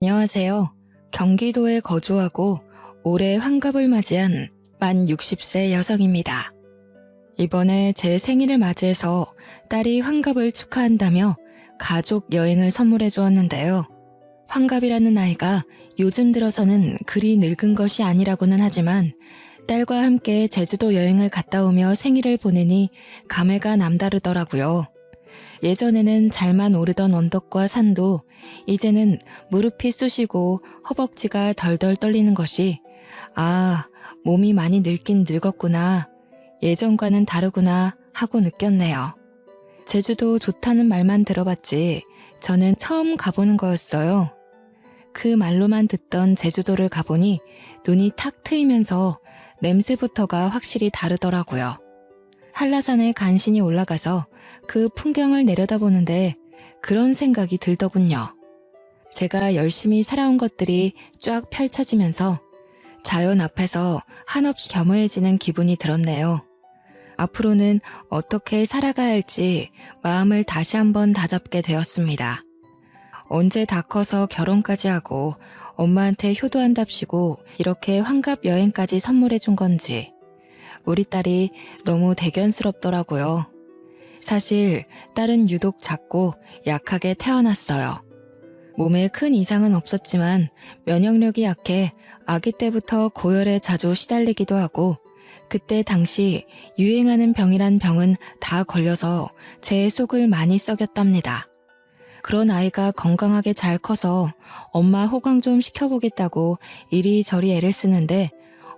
안녕하세요. 경기도에 거주하고 올해 환갑을 맞이한 만 60세 여성입니다. 이번에 제 생일을 맞이해서 딸이 환갑을 축하한다며 가족 여행을 선물해 주었는데요. 환갑이라는 나이가 요즘 들어서는 그리 늙은 것이 아니라고는 하지만 딸과 함께 제주도 여행을 갔다 오며 생일을 보내니 감회가 남다르더라고요. 예전에는 잘만 오르던 언덕과 산도 이제는 무릎이 쑤시고 허벅지가 덜덜 떨리는 것이 몸이 많이 늙긴 늙었구나. 예전과는 다르구나 하고 느꼈네요. 제주도 좋다는 말만 들어봤지 저는 처음 가보는 거였어요. 그 말로만 듣던 제주도를 가보니 눈이 탁 트이면서 냄새부터가 확실히 다르더라고요. 한라산에 간신히 올라가서 그 풍경을 내려다보는데 그런 생각이 들더군요. 제가 열심히 살아온 것들이 쫙 펼쳐지면서 자연 앞에서 한없이 겸허해지는 기분이 들었네요. 앞으로는 어떻게 살아가야 할지 마음을 다시 한번 다잡게 되었습니다. 언제 다 커서 결혼까지 하고 엄마한테 효도한답시고 이렇게 환갑 여행까지 선물해 준 건지 우리 딸이 너무 대견스럽더라고요. 사실 딸은 유독 작고 약하게 태어났어요. 몸에 큰 이상은 없었지만 면역력이 약해 아기 때부터 고열에 자주 시달리기도 하고 그때 당시 유행하는 병이란 병은 다 걸려서 제 속을 많이 썩였답니다. 그런 아이가 건강하게 잘 커서 엄마 호강 좀 시켜보겠다고 이리저리 애를 쓰는데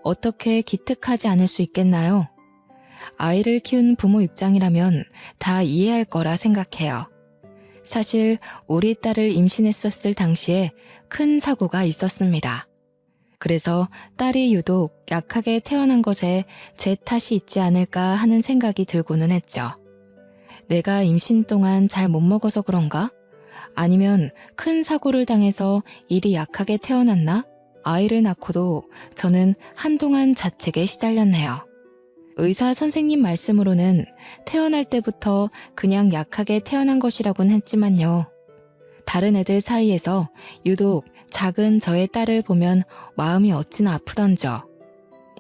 어떻게 기특하지 않을 수 있겠나요? 아이를 키운 부모 입장이라면 다 이해할 거라 생각해요. 사실 우리 딸을 임신했었을 당시에 큰 사고가 있었습니다. 그래서 딸이 유독 약하게 태어난 것에 제 탓이 있지 않을까 하는 생각이 들고는 했죠. 내가 임신 동안 잘 못 먹어서 그런가? 아니면 큰 사고를 당해서 일이 약하게 태어났나? 아이를 낳고도 저는 한동안 자책에 시달렸네요. 의사 선생님 말씀으로는 태어날 때부터 그냥 약하게 태어난 것이라고는 했지만요. 다른 애들 사이에서 유독 작은 저의 딸을 보면 마음이 어찌나 아프던져.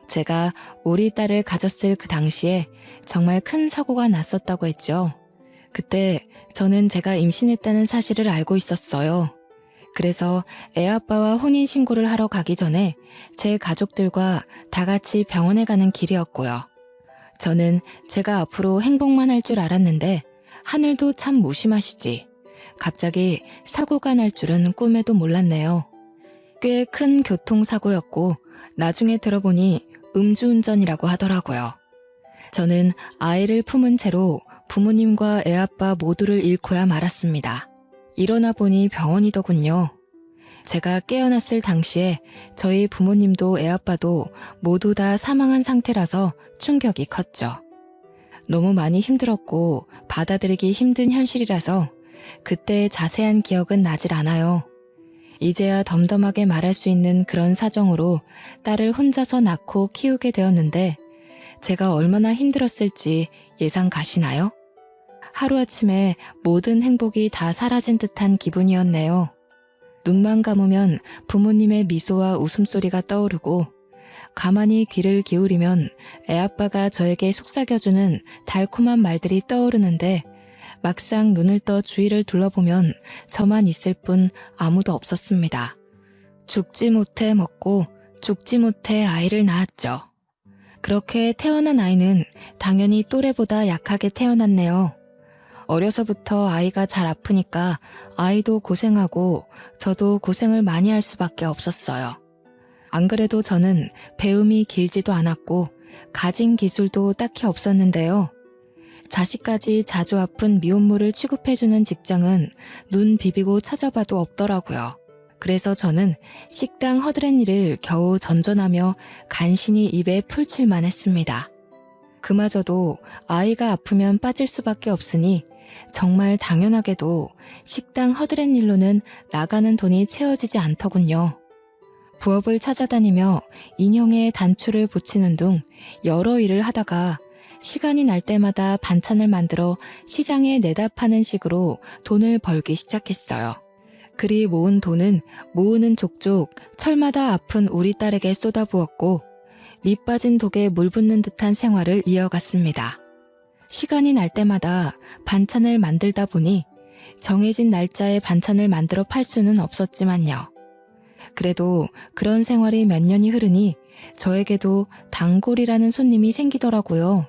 제가 우리 딸을 가졌을 그 당시에 정말 큰 사고가 났었다고 했죠. 그때 저는 제가 임신했다는 사실을 알고 있었어요. 그래서 애아빠와 혼인신고를 하러 가기 전에 제 가족들과 다 같이 병원에 가는 길이었고요. 저는 제가 앞으로 행복만 할 줄 알았는데 하늘도 참 무심하시지. 갑자기 사고가 날 줄은 꿈에도 몰랐네요. 꽤 큰 교통사고였고 나중에 들어보니 음주운전이라고 하더라고요. 저는 아이를 품은 채로 부모님과 애아빠 모두를 잃고야 말았습니다. 일어나 보니 병원이더군요. 제가 깨어났을 당시에 저희 부모님도 애아빠도 모두 다 사망한 상태라서 충격이 컸죠. 너무 많이 힘들었고 받아들이기 힘든 현실이라서 그때의 자세한 기억은 나질 않아요. 이제야 덤덤하게 말할 수 있는 그런 사정으로 딸을 혼자서 낳고 키우게 되었는데 제가 얼마나 힘들었을지 예상 가시나요? 하루아침에 모든 행복이 다 사라진 듯한 기분이었네요. 눈만 감으면 부모님의 미소와 웃음소리가 떠오르고 가만히 귀를 기울이면 애아빠가 저에게 속삭여주는 달콤한 말들이 떠오르는데 막상 눈을 떠 주위를 둘러보면 저만 있을 뿐 아무도 없었습니다. 죽지 못해 먹고 죽지 못해 아이를 낳았죠. 그렇게 태어난 아이는 당연히 또래보다 약하게 태어났네요. 어려서부터 아이가 잘 아프니까 아이도 고생하고 저도 고생을 많이 할 수밖에 없었어요. 안 그래도 저는 배움이 길지도 않았고 가진 기술도 딱히 없었는데요. 자식까지 자주 아픈 미혼모를 취급해주는 직장은 눈 비비고 찾아봐도 없더라고요. 그래서 저는 식당 허드렛일을 겨우 전전하며 간신히 입에 풀칠만 했습니다. 그마저도 아이가 아프면 빠질 수밖에 없으니 정말 당연하게도 식당 허드렛일로는 나가는 돈이 채워지지 않더군요. 부업을 찾아다니며 인형에 단추를 붙이는 등 여러 일을 하다가 시간이 날 때마다 반찬을 만들어 시장에 내다 파는 식으로 돈을 벌기 시작했어요. 그리 모은 돈은 모으는 족족 철마다 아픈 우리 딸에게 쏟아부었고 밑 빠진 독에 물 붓는 듯한 생활을 이어갔습니다. 시간이 날 때마다 반찬을 만들다 보니 정해진 날짜에 반찬을 만들어 팔 수는 없었지만요. 그래도 그런 생활이 몇 년이 흐르니 저에게도 단골이라는 손님이 생기더라고요.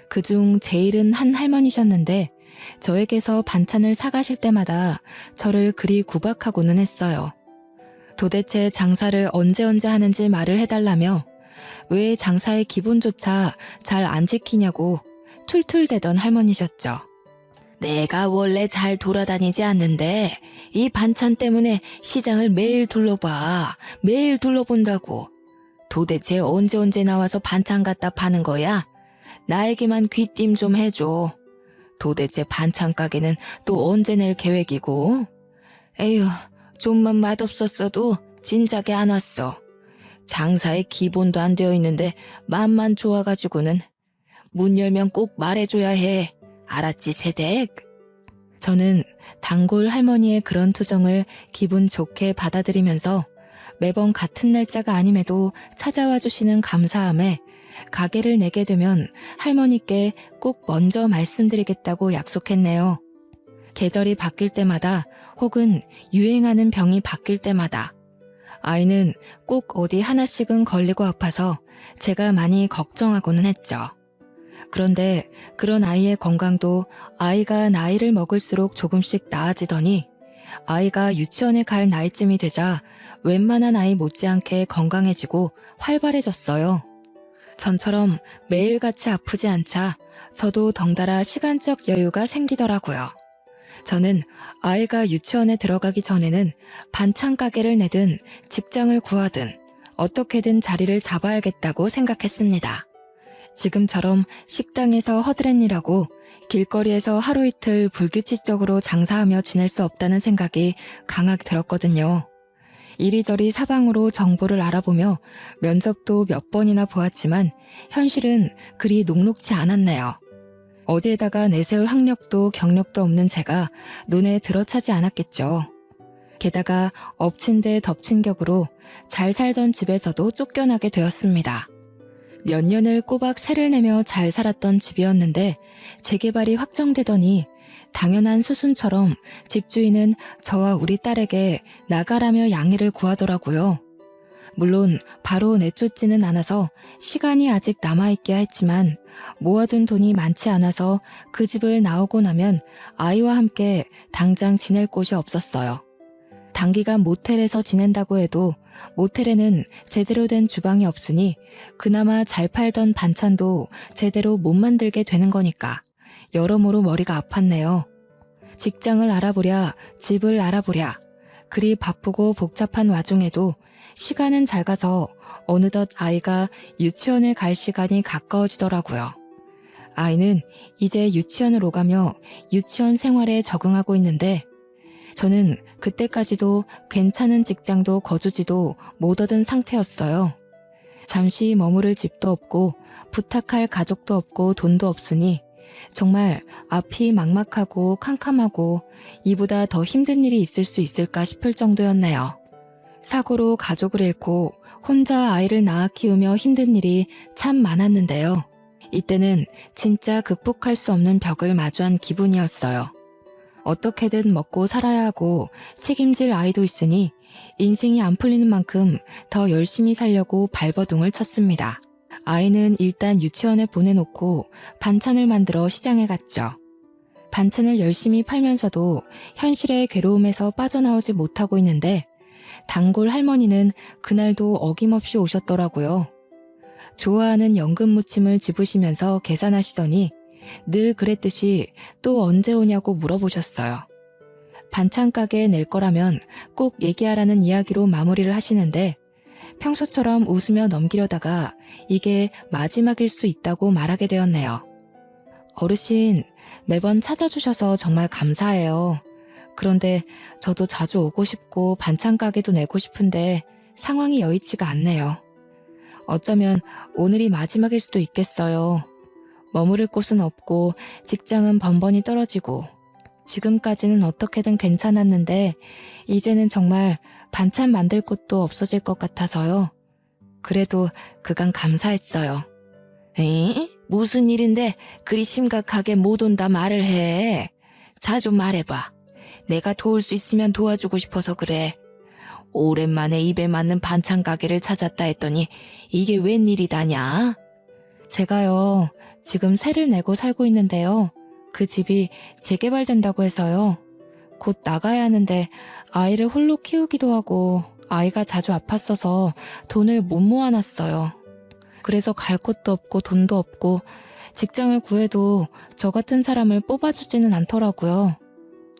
그중 제일은 한 할머니셨는데 저에게서 반찬을 사가실 때마다 저를 그리 구박하고는 했어요. 도대체 장사를 언제 하는지 말을 해달라며 왜 장사의 기본조차 잘 안 지키냐고 툴툴대던 할머니셨죠. 내가 원래 잘 돌아다니지 않는데 이 반찬 때문에 시장을 매일 둘러봐. 매일 둘러본다고. 도대체 언제 나와서 반찬 갖다 파는 거야? 나에게만 귀띔 좀 해줘. 도대체 반찬 가게는 또 언제 낼 계획이고? 에휴, 좀만 맛없었어도 진작에 안 왔어. 장사에 기본도 안 되어 있는데 맘만 좋아가지고는. 문 열면 꼭 말해줘야 해. 알았지, 세댁? 저는 단골 할머니의 그런 투정을 기분 좋게 받아들이면서 매번 같은 날짜가 아님에도 찾아와 주시는 감사함에 가게를 내게 되면 할머니께 꼭 먼저 말씀드리겠다고 약속했네요. 계절이 바뀔 때마다 혹은 유행하는 병이 바뀔 때마다 아이는 꼭 어디 하나씩은 걸리고 아파서 제가 많이 걱정하고는 했죠. 그런데 그런 아이의 건강도 아이가 나이를 먹을수록 조금씩 나아지더니 아이가 유치원에 갈 나이쯤이 되자 웬만한 아이 못지않게 건강해지고 활발해졌어요. 전처럼 매일같이 아프지 않자 저도 덩달아 시간적 여유가 생기더라고요. 저는 아이가 유치원에 들어가기 전에는 반찬 가게를 내든 직장을 구하든 어떻게든 자리를 잡아야겠다고 생각했습니다. 지금처럼 식당에서 허드렛일하고 길거리에서 하루 이틀 불규칙적으로 장사하며 지낼 수 없다는 생각이 강하게 들었거든요. 이리저리 사방으로 정보를 알아보며 면접도 몇 번이나 보았지만 현실은 그리 녹록지 않았네요. 어디에다가 내세울 학력도 경력도 없는 제가 눈에 들어차지 않았겠죠. 게다가 엎친 데 덮친 격으로 잘 살던 집에서도 쫓겨나게 되었습니다. 몇 년을 꼬박 세를 내며 잘 살았던 집이었는데 재개발이 확정되더니 당연한 수순처럼 집주인은 저와 우리 딸에게 나가라며 양해를 구하더라고요. 물론 바로 내쫓지는 않아서 시간이 아직 남아있기야 했지만 모아둔 돈이 많지 않아서 그 집을 나오고 나면 아이와 함께 당장 지낼 곳이 없었어요. 단기간 모텔에서 지낸다고 해도 모텔에는 제대로 된 주방이 없으니 그나마 잘 팔던 반찬도 제대로 못 만들게 되는 거니까 여러모로 머리가 아팠네요. 직장을 알아보랴, 집을 알아보랴. 그리 바쁘고 복잡한 와중에도 시간은 잘 가서 어느덧 아이가 유치원에 갈 시간이 가까워지더라고요. 아이는 이제 유치원을 오가며 유치원 생활에 적응하고 있는데 저는 그때까지도 괜찮은 직장도 거주지도 못 얻은 상태였어요. 잠시 머무를 집도 없고 부탁할 가족도 없고 돈도 없으니 정말 앞이 막막하고 캄캄하고 이보다 더 힘든 일이 있을 수 있을까 싶을 정도였네요. 사고로 가족을 잃고 혼자 아이를 낳아 키우며 힘든 일이 참 많았는데요. 이때는 진짜 극복할 수 없는 벽을 마주한 기분이었어요. 어떻게든 먹고 살아야 하고 책임질 아이도 있으니 인생이 안 풀리는 만큼 더 열심히 살려고 발버둥을 쳤습니다. 아이는 일단 유치원에 보내놓고 반찬을 만들어 시장에 갔죠. 반찬을 열심히 팔면서도 현실의 괴로움에서 빠져나오지 못하고 있는데 단골 할머니는 그날도 어김없이 오셨더라고요. 좋아하는 연금 무침을 집으시면서 계산하시더니 늘 그랬듯이 또 언제 오냐고 물어보셨어요. 반찬 가게에 낼 거라면 꼭 얘기하라는 이야기로 마무리를 하시는데 평소처럼 웃으며 넘기려다가 이게 마지막일 수 있다고 말하게 되었네요. 어르신, 매번 찾아주셔서 정말 감사해요. 그런데 저도 자주 오고 싶고 반찬 가게도 내고 싶은데 상황이 여의치가 않네요. 어쩌면 오늘이 마지막일 수도 있겠어요. 머무를 곳은 없고 직장은 번번이 떨어지고 지금까지는 어떻게든 괜찮았는데 이제는 정말 반찬 만들 곳도 없어질 것 같아서요. 그래도 그간 감사했어요. 에? 무슨 일인데 그리 심각하게 못 온다 말을 해. 자주 말해봐. 내가 도울 수 있으면 도와주고 싶어서 그래. 오랜만에 입에 맞는 반찬 가게를 찾았다 했더니 이게 웬일이다냐? 제가요, 지금 세를 내고 살고 있는데요. 그 집이 재개발된다고 해서요. 곧 나가야 하는데 아이를 홀로 키우기도 하고 아이가 자주 아팠어서 돈을 못 모아놨어요. 그래서 갈 곳도 없고 돈도 없고 직장을 구해도 저 같은 사람을 뽑아주지는 않더라고요.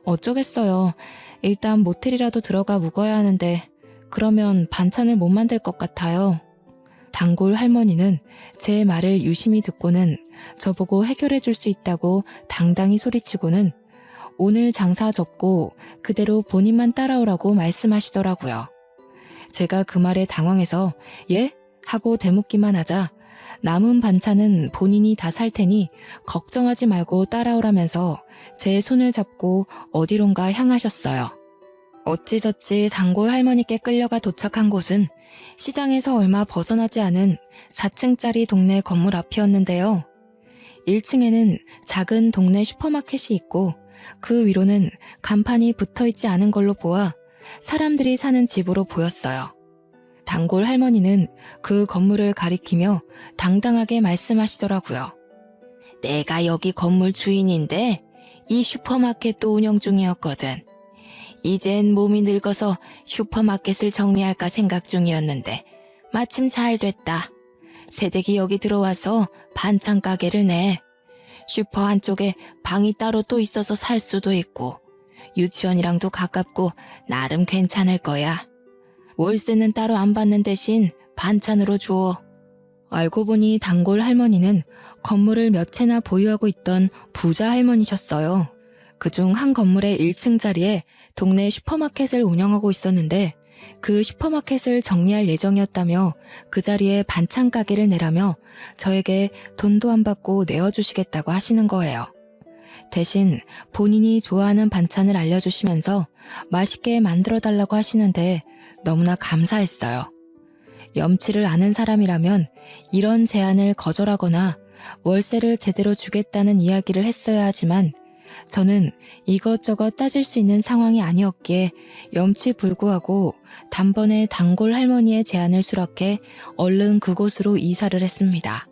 어쩌겠어요. 일단 모텔이라도 들어가 묵어야 하는데 그러면 반찬을 못 만들 것 같아요. 단골 할머니는 제 말을 유심히 듣고는 저보고 해결해 줄 수 있다고 당당히 소리치고는 오늘 장사 접고 그대로 본인만 따라오라고 말씀하시더라고요. 제가 그 말에 당황해서 예? 하고 대묻기만 하자 남은 반찬은 본인이 다 살 테니 걱정하지 말고 따라오라면서 제 손을 잡고 어디론가 향하셨어요. 어찌저찌 단골 할머니께 끌려가 도착한 곳은 시장에서 얼마 벗어나지 않은 4층짜리 동네 건물 앞이었는데요. 1층에는 작은 동네 슈퍼마켓이 있고 그 위로는 간판이 붙어있지 않은 걸로 보아 사람들이 사는 집으로 보였어요. 단골 할머니는 그 건물을 가리키며 당당하게 말씀하시더라고요. 내가 여기 건물 주인인데 이 슈퍼마켓도 운영 중이었거든. 이젠 몸이 늙어서 슈퍼마켓을 정리할까 생각 중이었는데 마침 잘 됐다. 새댁이 여기 들어와서 반찬 가게를 내. 슈퍼 한쪽에 방이 따로 또 있어서 살 수도 있고 유치원이랑도 가깝고 나름 괜찮을 거야. 월세는 따로 안 받는 대신 반찬으로 주어. 알고 보니 단골 할머니는 건물을 몇 채나 보유하고 있던 부자 할머니셨어요. 그중 한 건물의 1층 자리에 동네 슈퍼마켓을 운영하고 있었는데 그 슈퍼마켓을 정리할 예정이었다며 그 자리에 반찬 가게를 내라며 저에게 돈도 안 받고 내어주시겠다고 하시는 거예요. 대신 본인이 좋아하는 반찬을 알려주시면서 맛있게 만들어달라고 하시는데 너무나 감사했어요. 염치를 아는 사람이라면 이런 제안을 거절하거나 월세를 제대로 주겠다는 이야기를 했어야 하지만 저는 이것저것 따질 수 있는 상황이 아니었기에 염치불구하고 단번에 단골 할머니의 제안을 수락해 얼른 그곳으로 이사를 했습니다.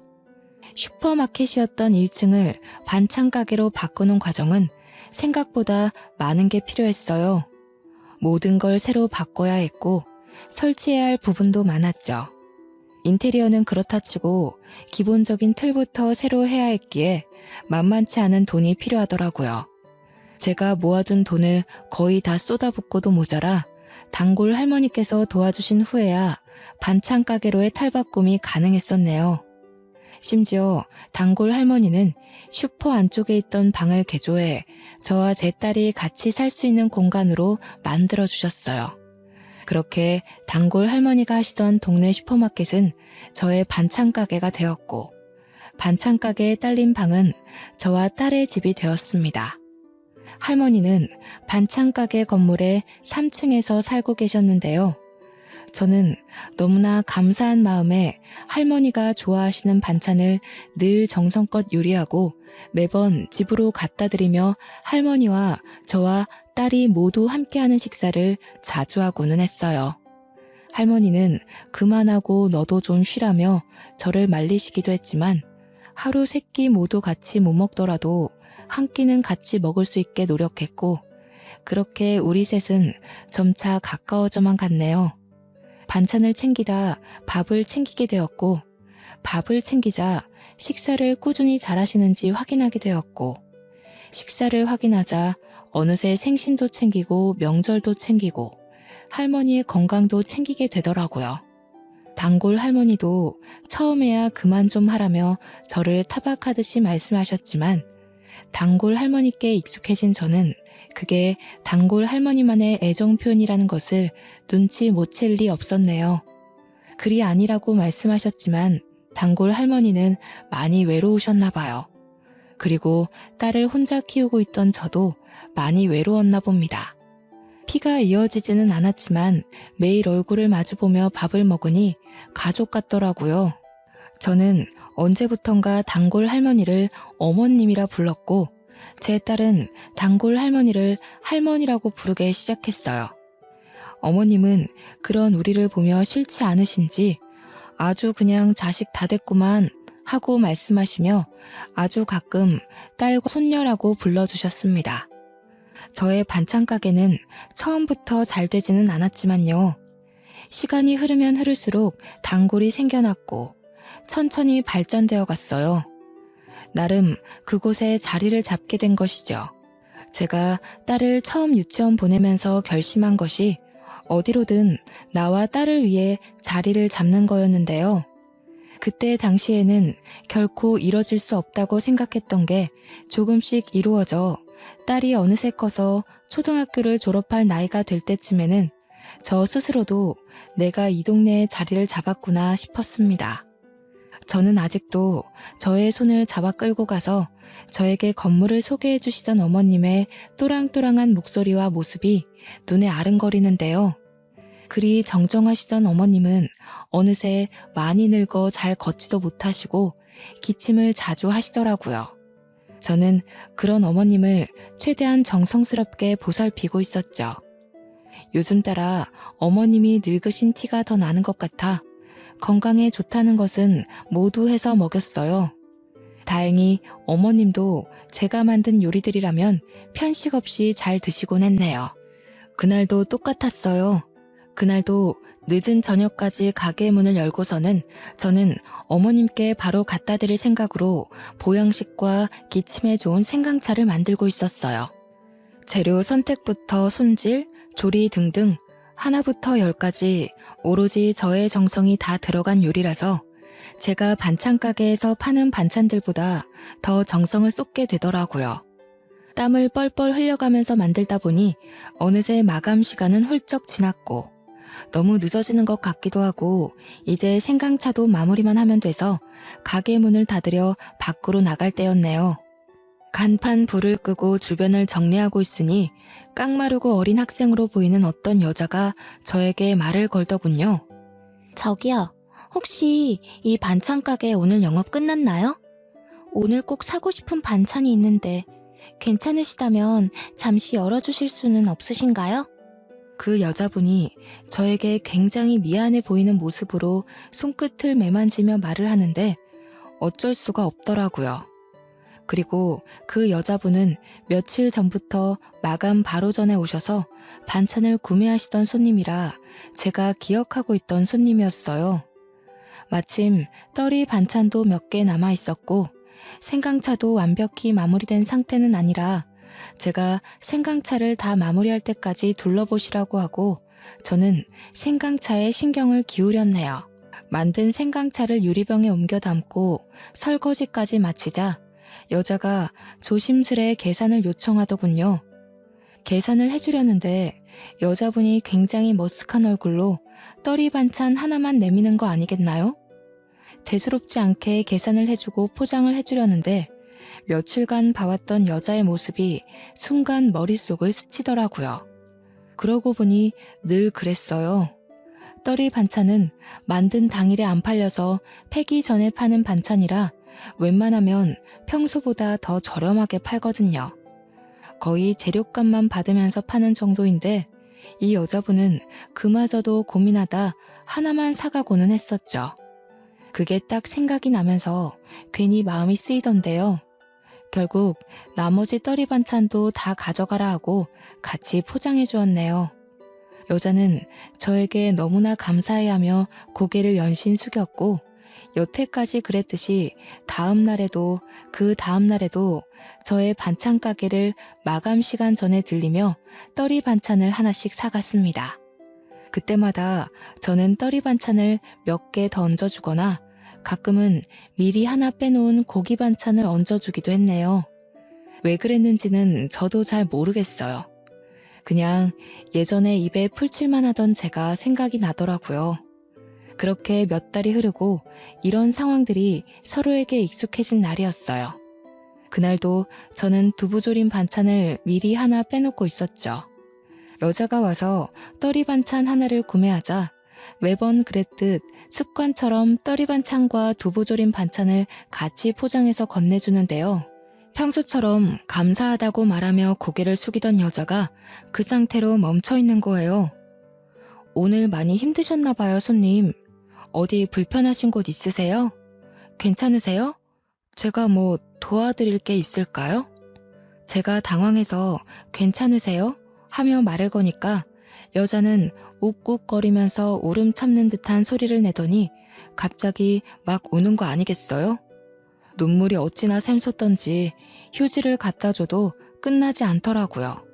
슈퍼마켓이었던 1층을 반찬 가게로 바꾸는 과정은 생각보다 많은 게 필요했어요. 모든 걸 새로 바꿔야 했고 설치해야 할 부분도 많았죠. 인테리어는 그렇다 치고 기본적인 틀부터 새로 해야 했기에 만만치 않은 돈이 필요하더라고요. 제가 모아둔 돈을 거의 다 쏟아붓고도 모자라 단골 할머니께서 도와주신 후에야 반찬 가게로의 탈바꿈이 가능했었네요. 심지어 단골 할머니는 슈퍼 안쪽에 있던 방을 개조해 저와 제 딸이 같이 살 수 있는 공간으로 만들어주셨어요. 그렇게 단골 할머니가 하시던 동네 슈퍼마켓은 저의 반찬 가게가 되었고 반찬 가게에 딸린 방은 저와 딸의 집이 되었습니다. 할머니는 반찬 가게 건물의 3층에서 살고 계셨는데요. 저는 너무나 감사한 마음에 할머니가 좋아하시는 반찬을 늘 정성껏 요리하고 매번 집으로 갖다 드리며 할머니와 저와 딸이 모두 함께하는 식사를 자주 하고는 했어요. 할머니는 그만하고 너도 좀 쉬라며 저를 말리시기도 했지만 하루 3끼 모두 같이 못 먹더라도 한 끼는 같이 먹을 수 있게 노력했고 그렇게 우리 셋은 점차 가까워져만 갔네요. 반찬을 챙기다 밥을 챙기게 되었고 밥을 챙기자 식사를 꾸준히 잘하시는지 확인하게 되었고 식사를 확인하자 어느새 생신도 챙기고 명절도 챙기고 할머니의 건강도 챙기게 되더라고요. 단골 할머니도 처음에야 그만 좀 하라며 저를 타박하듯이 말씀하셨지만 단골 할머니께 익숙해진 저는 그게 단골 할머니만의 애정 표현이라는 것을 눈치 못 챌 리 없었네요. 그리 아니라고 말씀하셨지만 단골 할머니는 많이 외로우셨나 봐요. 그리고 딸을 혼자 키우고 있던 저도 많이 외로웠나 봅니다. 피가 이어지지는 않았지만 매일 얼굴을 마주보며 밥을 먹으니 가족 같더라고요. 저는 언제부턴가 단골 할머니를 어머님이라 불렀고 제 딸은 단골 할머니를 할머니라고 부르게 시작했어요. 어머님은 그런 우리를 보며 싫지 않으신지 아주 그냥 자식 다 됐구만 하고 말씀하시며 아주 가끔 딸과 손녀라고 불러주셨습니다. 저의 반찬 가게는 처음부터 잘 되지는 않았지만요. 시간이 흐르면 흐를수록 단골이 생겨났고 천천히 발전되어 갔어요. 나름 그곳에 자리를 잡게 된 것이죠. 제가 딸을 처음 유치원 보내면서 결심한 것이 어디로든 나와 딸을 위해 자리를 잡는 거였는데요. 그때 당시에는 결코 이뤄질 수 없다고 생각했던 게 조금씩 이루어져 딸이 어느새 커서 초등학교를 졸업할 나이가 될 때쯤에는 저 스스로도 내가 이 동네에 자리를 잡았구나 싶었습니다. 저는 아직도 저의 손을 잡아 끌고 가서 저에게 건물을 소개해 주시던 어머님의 또랑또랑한 목소리와 모습이 눈에 아른거리는데요. 그리 정정하시던 어머님은 어느새 많이 늙어 잘 걷지도 못하시고 기침을 자주 하시더라고요. 저는 그런 어머님을 최대한 정성스럽게 보살피고 있었죠. 요즘 따라 어머님이 늙으신 티가 더 나는 것 같아 건강에 좋다는 것은 모두 해서 먹였어요. 다행히 어머님도 제가 만든 요리들이라면 편식 없이 잘 드시곤 했네요. 그날도 똑같았어요. 그날도 늦은 저녁까지 가게 문을 열고서는 저는 어머님께 바로 갖다 드릴 생각으로 보양식과 기침에 좋은 생강차를 만들고 있었어요. 재료 선택부터 손질, 조리 등등 하나부터 열까지 오로지 저의 정성이 다 들어간 요리라서 제가 반찬 가게에서 파는 반찬들보다 더 정성을 쏟게 되더라고요. 땀을 뻘뻘 흘려가면서 만들다 보니 어느새 마감 시간은 훌쩍 지났고 너무 늦어지는 것 같기도 하고 이제 생강차도 마무리만 하면 돼서 가게 문을 닫으려 밖으로 나갈 때였네요. 간판 불을 끄고 주변을 정리하고 있으니 깡마르고 어린 학생으로 보이는 어떤 여자가 저에게 말을 걸더군요. 저기요, 혹시 이 반찬 가게 오늘 영업 끝났나요? 오늘 꼭 사고 싶은 반찬이 있는데 괜찮으시다면 잠시 열어주실 수는 없으신가요? 그 여자분이 저에게 굉장히 미안해 보이는 모습으로 손끝을 매만지며 말을 하는데 어쩔 수가 없더라고요. 그리고 그 여자분은 며칠 전부터 마감 바로 전에 오셔서 반찬을 구매하시던 손님이라 제가 기억하고 있던 손님이었어요. 마침 떨이 반찬도 몇 개 남아 있었고 생강차도 완벽히 마무리된 상태는 아니라 제가 생강차를 다 마무리할 때까지 둘러보시라고 하고 저는 생강차에 신경을 기울였네요. 만든 생강차를 유리병에 옮겨 담고 설거지까지 마치자 여자가 조심스레 계산을 요청하더군요. 계산을 해주려는데 여자분이 굉장히 머쓱한 얼굴로 떨이 반찬 하나만 내미는 거 아니겠나요? 대수롭지 않게 계산을 해주고 포장을 해주려는데 며칠간 봐왔던 여자의 모습이 순간 머릿속을 스치더라고요. 그러고 보니 늘 그랬어요. 떨이 반찬은 만든 당일에 안 팔려서 폐기 전에 파는 반찬이라 웬만하면 평소보다 더 저렴하게 팔거든요. 거의 재료값만 받으면서 파는 정도인데 이 여자분은 그마저도 고민하다 하나만 사가고는 했었죠. 그게 딱 생각이 나면서 괜히 마음이 쓰이던데요. 결국 나머지 떨이 반찬도 다 가져가라 하고 같이 포장해 주었네요. 여자는 저에게 너무나 감사해하며 고개를 연신 숙였고 여태까지 그랬듯이 다음 날에도 그 다음 날에도 저의 반찬 가게를 마감 시간 전에 들리며 떨이 반찬을 하나씩 사갔습니다. 그때마다 저는 떨이 반찬을 몇 개 더 얹어주거나 가끔은 미리 하나 빼놓은 고기 반찬을 얹어주기도 했네요. 왜 그랬는지는 저도 잘 모르겠어요. 그냥 예전에 입에 풀칠만 하던 제가 생각이 나더라고요. 그렇게 몇 달이 흐르고 이런 상황들이 서로에게 익숙해진 날이었어요. 그날도 저는 두부조림 반찬을 미리 하나 빼놓고 있었죠. 여자가 와서 떨이 반찬 하나를 구매하자 매번 그랬듯 습관처럼 떨이 반찬과 두부조림 반찬을 같이 포장해서 건네주는데요. 평소처럼 감사하다고 말하며 고개를 숙이던 여자가 그 상태로 멈춰 있는 거예요. 오늘 많이 힘드셨나 봐요, 손님. 어디 불편하신 곳 있으세요? 괜찮으세요? 제가 뭐 도와드릴 게 있을까요? 제가 당황해서 괜찮으세요? 하며 말을 거니까 여자는 욱욱거리면서 울음 참는 듯한 소리를 내더니 갑자기 막 우는 거 아니겠어요? 눈물이 어찌나 샘솟던지 휴지를 갖다 줘도 끝나지 않더라고요.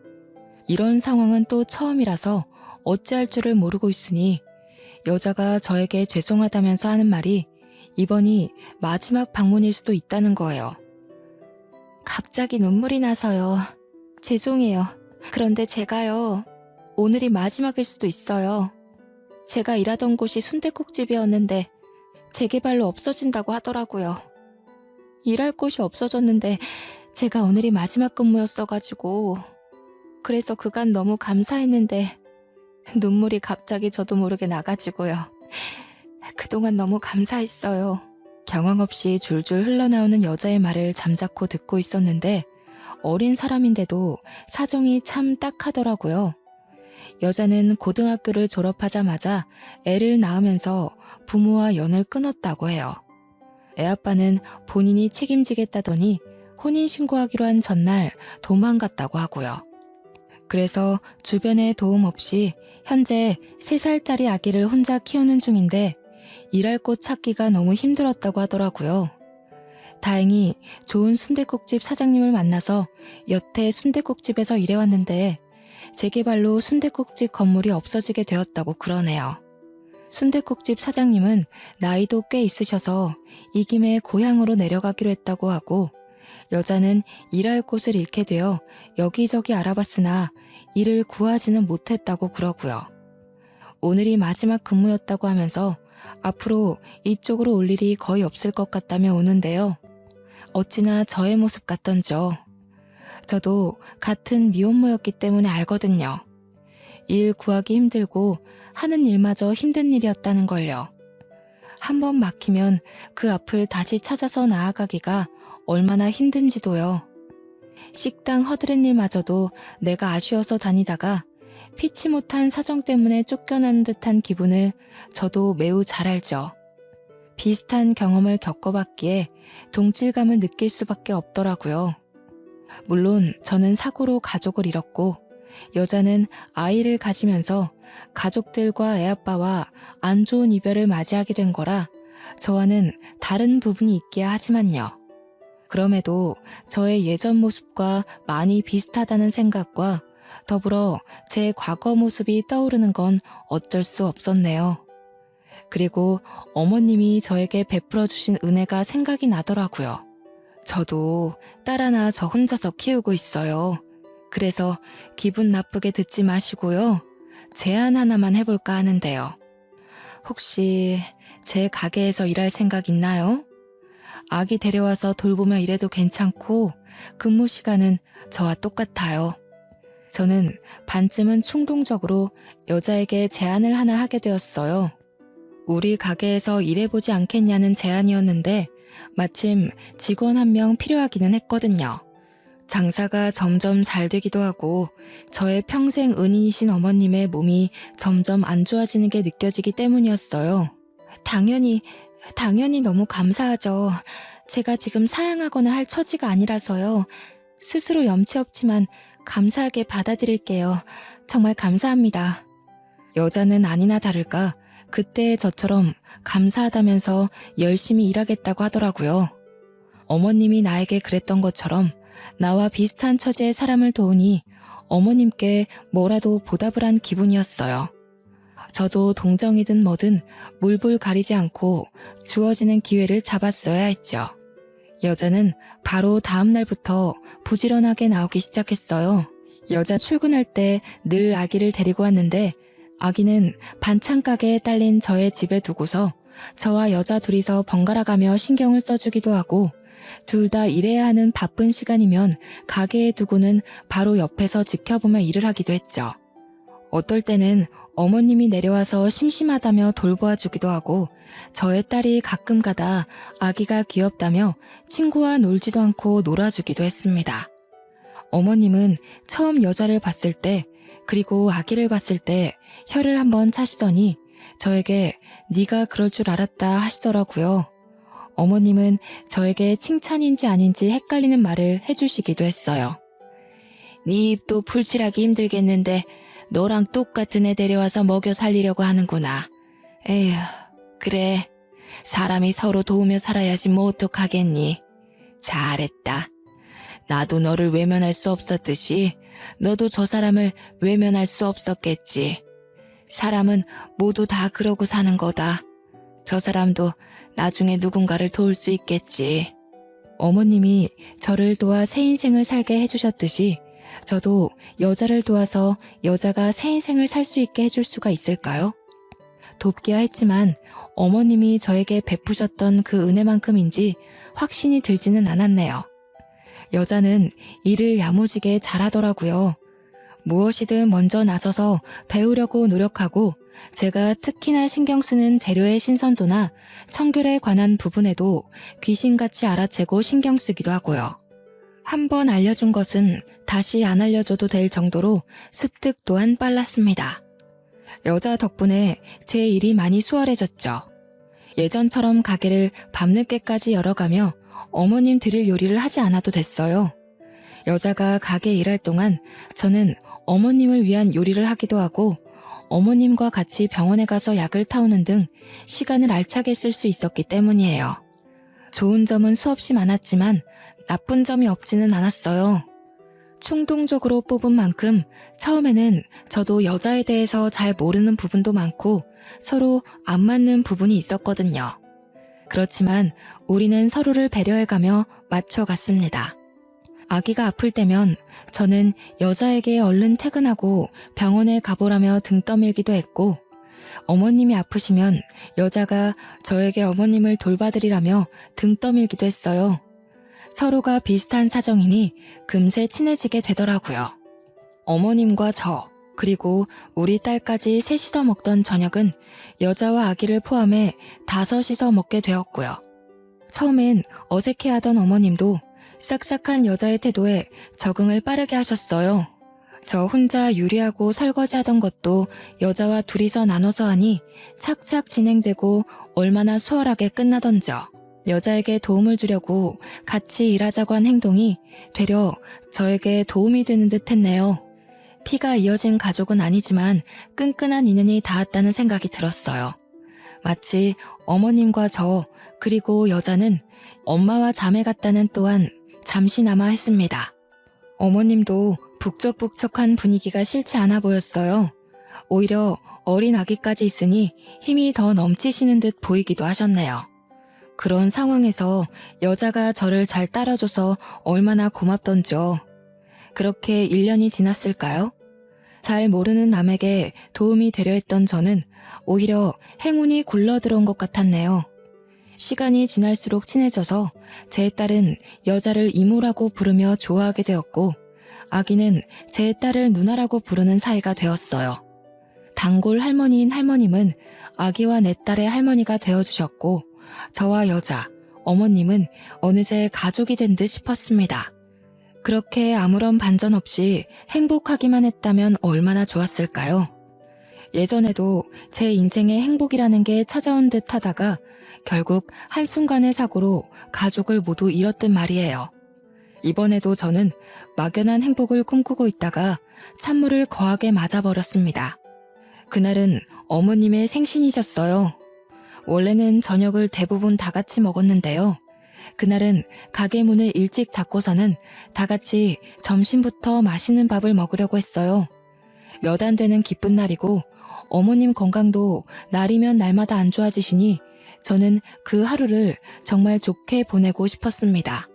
이런 상황은 또 처음이라서 어찌할 줄을 모르고 있으니 여자가 저에게 죄송하다면서 하는 말이 이번이 마지막 방문일 수도 있다는 거예요. 갑자기 눈물이 나서요. 죄송해요. 그런데 제가요, 오늘이 마지막일 수도 있어요. 제가 일하던 곳이 순댓국집이었는데 재개발로 없어진다고 하더라고요. 일할 곳이 없어졌는데 제가 오늘이 마지막 근무였어가지고 그래서 그간 너무 감사했는데 눈물이 갑자기 저도 모르게 나가지고요. 그동안 너무 감사했어요. 경황 없이 줄줄 흘러나오는 여자의 말을 잠자코 듣고 있었는데 어린 사람인데도 사정이 참 딱하더라고요. 여자는 고등학교를 졸업하자마자 애를 낳으면서 부모와 연을 끊었다고 해요. 애아빠는 본인이 책임지겠다더니 혼인신고하기로 한 전날 도망갔다고 하고요. 그래서 주변의 도움 없이 현재 3살짜리 아기를 혼자 키우는 중인데 일할 곳 찾기가 너무 힘들었다고 하더라고요. 다행히 좋은 순댓국집 사장님을 만나서 여태 순댓국집에서 일해왔는데 재개발로 순댓국집 건물이 없어지게 되었다고 그러네요. 순댓국집 사장님은 나이도 꽤 있으셔서 이 김에 고향으로 내려가기로 했다고 하고 여자는 일할 곳을 잃게 되어 여기저기 알아봤으나 일을 구하지는 못했다고 그러고요. 오늘이 마지막 근무였다고 하면서 앞으로 이쪽으로 올 일이 거의 없을 것 같다며 오는데요. 어찌나 저의 모습 같던지요. 저도 같은 미혼모였기 때문에 알거든요. 일 구하기 힘들고 하는 일마저 힘든 일이었다는 걸요. 한번 막히면 그 앞을 다시 찾아서 나아가기가 얼마나 힘든지도요. 식당 허드렛 일마저도 내가 아쉬워서 다니다가 피치 못한 사정 때문에 쫓겨나는 듯한 기분을 저도 매우 잘 알죠. 비슷한 경험을 겪어봤기에 동질감을 느낄 수밖에 없더라고요. 물론 저는 사고로 가족을 잃었고 여자는 아이를 가지면서 가족들과 애아빠와 안 좋은 이별을 맞이하게 된 거라 저와는 다른 부분이 있기야 하지만요. 그럼에도 저의 예전 모습과 많이 비슷하다는 생각과 더불어 제 과거 모습이 떠오르는 건 어쩔 수 없었네요. 그리고 어머님이 저에게 베풀어 주신 은혜가 생각이 나더라고요. 저도 딸 하나 저 혼자서 키우고 있어요. 그래서 기분 나쁘게 듣지 마시고요. 제안 하나만 해볼까 하는데요. 혹시 제 가게에서 일할 생각 있나요? 아기 데려와서 돌보며 일해도 괜찮고 근무 시간은 저와 똑같아요. 저는 반쯤은 충동적으로 여자에게 제안을 하나 하게 되었어요. 우리 가게에서 일해보지 않겠냐는 제안이었는데 마침 직원 1명 필요하기는 했거든요. 장사가 점점 잘 되기도 하고 저의 평생 은인이신 어머님의 몸이 점점 안 좋아지는 게 느껴지기 때문이었어요. 당연히 너무 감사하죠. 제가 지금 사양하거나 할 처지가 아니라서요. 스스로 염치 없지만 감사하게 받아들일게요. 정말 감사합니다. 여자는 아니나 다를까 그때 저처럼 감사하다면서 열심히 일하겠다고 하더라고요. 어머님이 나에게 그랬던 것처럼 나와 비슷한 처지의 사람을 도우니 어머님께 뭐라도 보답을 한 기분이었어요. 저도 동정이든 뭐든 물불 가리지 않고 주어지는 기회를 잡았어야 했죠. 여자는 바로 다음 날부터 부지런하게 나오기 시작했어요. 여자 출근할 때 늘 아기를 데리고 왔는데 아기는 반찬 가게에 딸린 저의 집에 두고서 저와 여자 둘이서 번갈아 가며 신경을 써주기도 하고 둘 다 일해야 하는 바쁜 시간이면 가게에 두고는 바로 옆에서 지켜보며 일을 하기도 했죠. 어떨 때는 어머님이 내려와서 심심하다며 돌보아주기도 하고 저의 딸이 가끔 가다 아기가 귀엽다며 친구와 놀지도 않고 놀아주기도 했습니다. 어머님은 처음 여자를 봤을 때 그리고 아기를 봤을 때 혀를 한번 차시더니 저에게 네가 그럴 줄 알았다 하시더라고요. 어머님은 저에게 칭찬인지 아닌지 헷갈리는 말을 해주시기도 했어요. 네 입도 풀칠하기 힘들겠는데 너랑 똑같은 애 데려와서 먹여 살리려고 하는구나. 에휴, 그래. 사람이 서로 도우며 살아야지 뭐 어떡하겠니. 잘했다. 나도 너를 외면할 수 없었듯이 너도 저 사람을 외면할 수 없었겠지. 사람은 모두 다 그러고 사는 거다. 저 사람도 나중에 누군가를 도울 수 있겠지. 어머님이 저를 도와 새 인생을 살게 해주셨듯이 저도 여자를 도와서 여자가 새 인생을 살 수 있게 해줄 수가 있을까요? 돕기야 했지만 어머님이 저에게 베푸셨던 그 은혜만큼인지 확신이 들지는 않았네요. 여자는 일을 야무지게 잘하더라고요. 무엇이든 먼저 나서서 배우려고 노력하고 제가 특히나 신경 쓰는 재료의 신선도나 청결에 관한 부분에도 귀신같이 알아채고 신경 쓰기도 하고요. 한번 알려준 것은 다시 안 알려줘도 될 정도로 습득 또한 빨랐습니다. 여자 덕분에 제 일이 많이 수월해졌죠. 예전처럼 가게를 밤늦게까지 열어가며 어머님 드릴 요리를 하지 않아도 됐어요. 여자가 가게 일할 동안 저는 어머님을 위한 요리를 하기도 하고 어머님과 같이 병원에 가서 약을 타오는 등 시간을 알차게 쓸 수 있었기 때문이에요. 좋은 점은 수없이 많았지만 나쁜 점이 없지는 않았어요. 충동적으로 뽑은 만큼 처음에는 저도 여자에 대해서 잘 모르는 부분도 많고 서로 안 맞는 부분이 있었거든요. 그렇지만 우리는 서로를 배려해가며 맞춰갔습니다. 아기가 아플 때면 저는 여자에게 얼른 퇴근하고 병원에 가보라며 등 떠밀기도 했고 어머님이 아프시면 여자가 저에게 어머님을 돌봐드리라며 등 떠밀기도 했어요. 서로가 비슷한 사정이니 금세 친해지게 되더라고요. 어머님과 저, 그리고 우리 딸까지 셋이서 먹던 저녁은 여자와 아기를 포함해 5이서 먹게 되었고요. 처음엔 어색해하던 어머님도 싹싹한 여자의 태도에 적응을 빠르게 하셨어요. 저 혼자 요리하고 설거지하던 것도 여자와 둘이서 나눠서 하니 착착 진행되고 얼마나 수월하게 끝나던져. 여자에게 도움을 주려고 같이 일하자고 한 행동이 되려 저에게 도움이 되는 듯 했네요. 피가 이어진 가족은 아니지만 끈끈한 인연이 닿았다는 생각이 들었어요. 마치 어머님과 저 그리고 여자는 엄마와 자매 같다는 또한 잠시나마 했습니다. 어머님도 북적북적한 분위기가 싫지 않아 보였어요. 오히려 어린 아기까지 있으니 힘이 더 넘치시는 듯 보이기도 하셨네요. 그런 상황에서 여자가 저를 잘 따라줘서 얼마나 고맙던지요. 그렇게 1년이 지났을까요? 잘 모르는 남에게 도움이 되려 했던 저는 오히려 행운이 굴러들어온 것 같았네요. 시간이 지날수록 친해져서 제 딸은 여자를 이모라고 부르며 좋아하게 되었고 아기는 제 딸을 누나라고 부르는 사이가 되었어요. 단골 할머니인 할머님은 아기와 내 딸의 할머니가 되어주셨고 저와 여자, 어머님은 어느새 가족이 된 듯 싶었습니다. 그렇게 아무런 반전 없이 행복하기만 했다면 얼마나 좋았을까요? 예전에도 제 인생에 행복이라는 게 찾아온 듯 하다가 결국 한순간의 사고로 가족을 모두 잃었단 말이에요. 이번에도 저는 막연한 행복을 꿈꾸고 있다가 찬물을 거하게 맞아버렸습니다. 그날은 어머님의 생신이셨어요. 원래는 저녁을 대부분 다 같이 먹었는데요. 그날은 가게 문을 일찍 닫고서는 다 같이 점심부터 맛있는 밥을 먹으려고 했어요. 몇 안 되는 기쁜 날이고 어머님 건강도 날이면 날마다 안 좋아지시니 저는 그 하루를 정말 좋게 보내고 싶었습니다.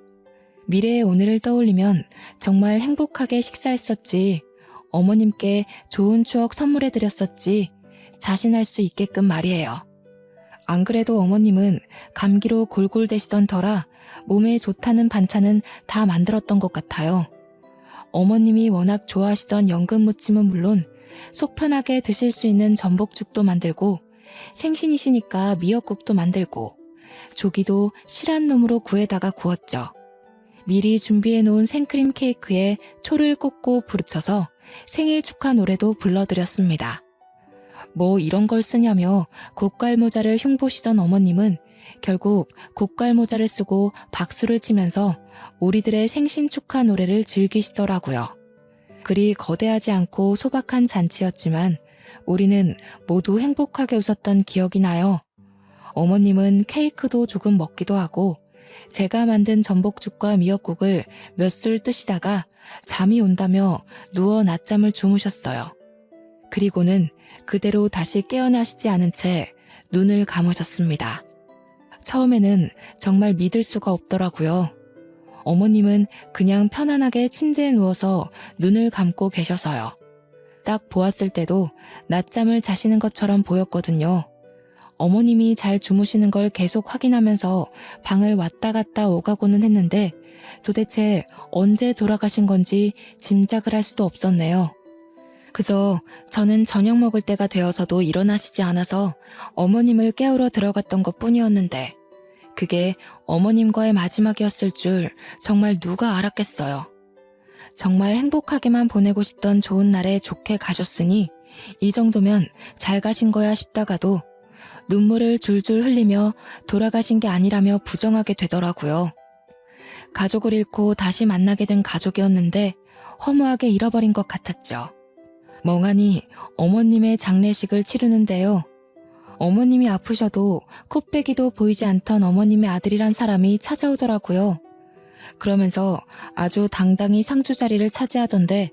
미래의 오늘을 떠올리면 정말 행복하게 식사했었지, 어머님께 좋은 추억 선물해드렸었지 자신할 수 있게끔 말이에요. 안 그래도 어머님은 감기로 골골대시던 터라 몸에 좋다는 반찬은 다 만들었던 것 같아요. 어머님이 워낙 좋아하시던 연근무침은 물론 속 편하게 드실 수 있는 전복죽도 만들고 생신이시니까 미역국도 만들고 조기도 실한 놈으로 구에다가 구웠죠. 미리 준비해 놓은 생크림 케이크에 초를 꽂고 부르쳐서 생일 축하 노래도 불러드렸습니다. 뭐 이런 걸 쓰냐며 고깔모자를 흉보시던 어머님은 결국 고깔모자를 쓰고 박수를 치면서 우리들의 생신 축하 노래를 즐기시더라고요. 그리 거대하지 않고 소박한 잔치였지만 우리는 모두 행복하게 웃었던 기억이 나요. 어머님은 케이크도 조금 먹기도 하고 제가 만든 전복죽과 미역국을 몇 술 뜨시다가 잠이 온다며 누워 낮잠을 주무셨어요. 그리고는 그대로 다시 깨어나시지 않은 채 눈을 감으셨습니다. 처음에는 정말 믿을 수가 없더라고요. 어머님은 그냥 편안하게 침대에 누워서 눈을 감고 계셔서요. 딱 보았을 때도 낮잠을 자시는 것처럼 보였거든요. 어머님이 잘 주무시는 걸 계속 확인하면서 방을 왔다 갔다 오가고는 했는데 도대체 언제 돌아가신 건지 짐작을 할 수도 없었네요. 그저 저는 저녁 먹을 때가 되어서도 일어나시지 않아서 어머님을 깨우러 들어갔던 것 뿐이었는데 그게 어머님과의 마지막이었을 줄 정말 누가 알았겠어요. 정말 행복하게만 보내고 싶던 좋은 날에 좋게 가셨으니 이 정도면 잘 가신 거야 싶다가도 눈물을 줄줄 흘리며 돌아가신 게 아니라며 부정하게 되더라고요. 가족을 잃고 다시 만나게 된 가족이었는데 허무하게 잃어버린 것 같았죠. 멍하니 어머님의 장례식을 치르는데요. 어머님이 아프셔도 코빼기도 보이지 않던 어머님의 아들이란 사람이 찾아오더라고요. 그러면서 아주 당당히 상주 자리를 차지하던데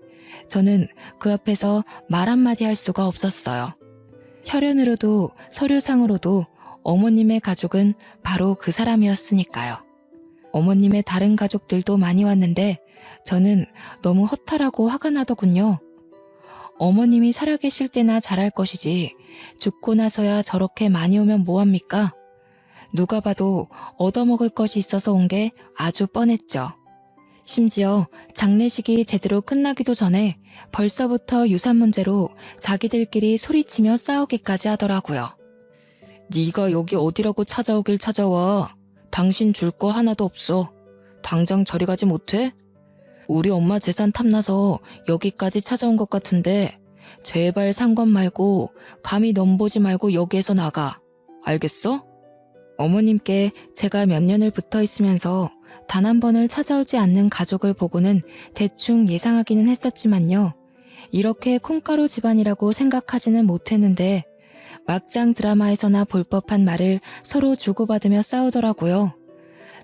저는 그 앞에서 말 한마디 할 수가 없었어요. 혈연으로도 서류상으로도 어머님의 가족은 바로 그 사람이었으니까요. 어머님의 다른 가족들도 많이 왔는데 저는 너무 허탈하고 화가 나더군요. 어머님이 살아계실 때나 잘할 것이지 죽고 나서야 저렇게 많이 오면 뭐합니까? 누가 봐도 얻어먹을 것이 있어서 온 게 아주 뻔했죠. 심지어 장례식이 제대로 끝나기도 전에 벌써부터 유산 문제로 자기들끼리 소리치며 싸우기까지 하더라고요. 네가 여기 어디라고 찾아오길 찾아와. 당신 줄 거 하나도 없어. 당장 저리 가지 못해? 우리 엄마 재산 탐나서 여기까지 찾아온 것 같은데 제발 상관 말고 감히 넘보지 말고 여기에서 나가. 알겠어? 어머님께 제가 몇 년을 붙어 있으면서 단 한 번을 찾아오지 않는 가족을 보고는 대충 예상하기는 했었지만요. 이렇게 콩가루 집안이라고 생각하지는 못했는데 막장 드라마에서나 볼 법한 말을 서로 주고받으며 싸우더라고요.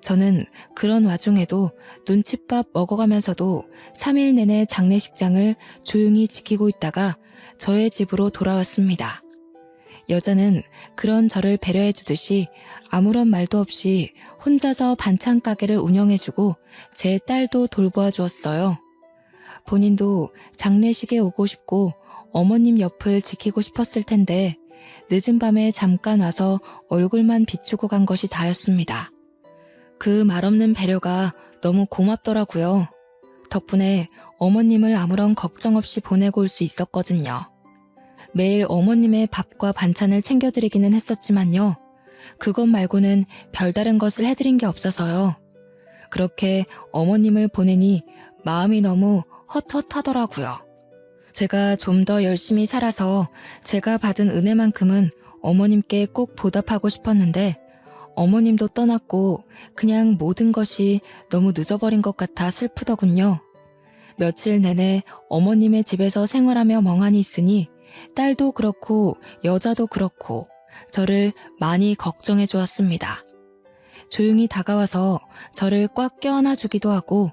저는 그런 와중에도 눈칫밥 먹어가면서도 3일 내내 장례식장을 조용히 지키고 있다가 저의 집으로 돌아왔습니다. 여자는 그런 저를 배려해주듯이 아무런 말도 없이 혼자서 반찬 가게를 운영해주고 제 딸도 돌보아 주었어요. 본인도 장례식에 오고 싶고 어머님 옆을 지키고 싶었을 텐데 늦은 밤에 잠깐 와서 얼굴만 비추고 간 것이 다였습니다. 그 말없는 배려가 너무 고맙더라고요. 덕분에 어머님을 아무런 걱정 없이 보내고 올 수 있었거든요. 매일 어머님의 밥과 반찬을 챙겨드리기는 했었지만요. 그것 말고는 별다른 것을 해드린 게 없어서요. 그렇게 어머님을 보내니 마음이 너무 헛헛하더라고요. 제가 좀 더 열심히 살아서 제가 받은 은혜만큼은 어머님께 꼭 보답하고 싶었는데 어머님도 떠났고 그냥 모든 것이 너무 늦어버린 것 같아 슬프더군요. 며칠 내내 어머님의 집에서 생활하며 멍하니 있으니 딸도 그렇고 여자도 그렇고 저를 많이 걱정해 주었습니다. 조용히 다가와서 저를 꽉 껴안아 주기도 하고